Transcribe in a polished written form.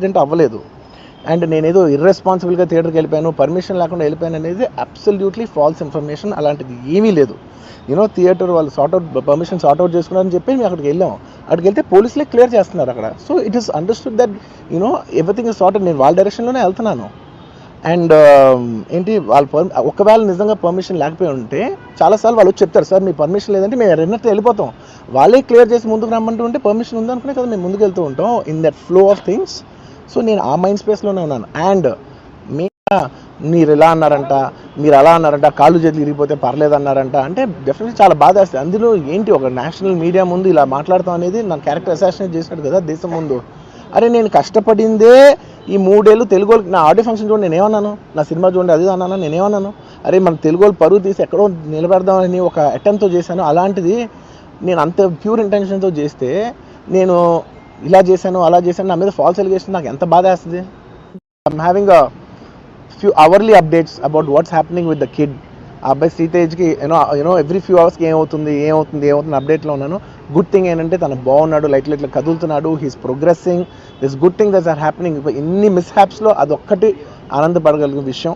Incident అవ్వలేదు. And నేనేదో ఇర్రెస్పాన్సిబుల్గా థియేటర్కి వెళ్ళిపోయాను, పర్మిషన్ లేకుండా వెళ్ళిపోయాను అనేది అబ్సల్యూట్లీ ఫాల్స్ ఇన్ఫర్మేషన్. అలాంటిది ఏమీ లేదు. థియేటర్ వాళ్ళు పర్మిషన్ సార్ట్అవుట్ చేసుకున్నారని చెప్పి మేము అక్కడికి వెళ్ళాము. అక్కడికి వెళ్తే పోలీసులే క్లియర్ చేస్తున్నారు అక్కడ. So it is understood that everything is sorted. నేను వాళ్ళ డైరెక్షన్లోనే వెళ్తున్నాను. అండ్ ఒకవేళ నిజంగా పర్మిషన్ లేకపోయి ఉంటే చాలాసార్లు వాళ్ళు వచ్చి చెప్తారు, సార్ మీ పర్మిషన్ లేదంటే మేము ఎన్నట్టు వెళ్ళిపోతాం. వాళ్ళే క్లియర్ చేసి ముందుకు రమ్మంటూ ఉంటే పర్మిషన్ ఉందనుకునే కదా మేము ముందుకు వెళ్తూ ఉంటాం in that flow of things. So నేను ఆ మైండ్ స్పేస్లోనే ఉన్నాను. అండ్ మీరు ఇలా అన్నారంట, మీరు అలా అన్నారంట, కాళ్ళు చేతులు ఇరిగిపోతే పర్లేదు అన్నారంట అంటే డెఫినెట్లీ చాలా బాధ వేస్తుంది. అందులో ఏంటి, ఒక నేషనల్ మీడియా ముందు ఇలా మాట్లాడతాం అనేది నా క్యారెక్టర్ అసాసినేట్ చేసినట్టు కదా దేశం ముందు. అరే నేను కష్టపడిందే ఈ 3 ఏళ్ళు తెలుగు వాళ్ళకి. నా ఆడియో ఫంక్షన్ చూడండి, నేనేమన్నాను, నా సినిమా చూడండి అది అన్నాను, నేనేమన్నాను, అరే మన తెలుగు వాళ్ళు పరువు తీసి ఎక్కడో నిలబెడదామని ఒక అటెంప్ట్తో చేశాను. అలాంటిది నేను అంత ప్యూర్ ఇంటెన్షన్తో చేస్తే నేను ఇలా చేశాను అలా చేశాను, నా మీద ఫాల్స్ ఎలిగేషన్, నాకు ఎంత బాధ వేస్తుంది. I'm having a few hourly updates about what's happening with the kid. ఆ అబ్బాయి శ్రీతేజ్కి ఎవ్రీ ఫ్యూ అవర్స్కి ఏమవుతుంది అప్డేట్లో ఉన్నాను. గుడ్ థింగ్ ఏంటంటే తను బాగున్నాడు, లైట్ కదులుతున్నాడు, he's progressing. This good thing that's are happening. ఇన్ని మిస్ హ్యాప్స్లో అదొక్కటి ఆనందపడగలిగిన విషయం.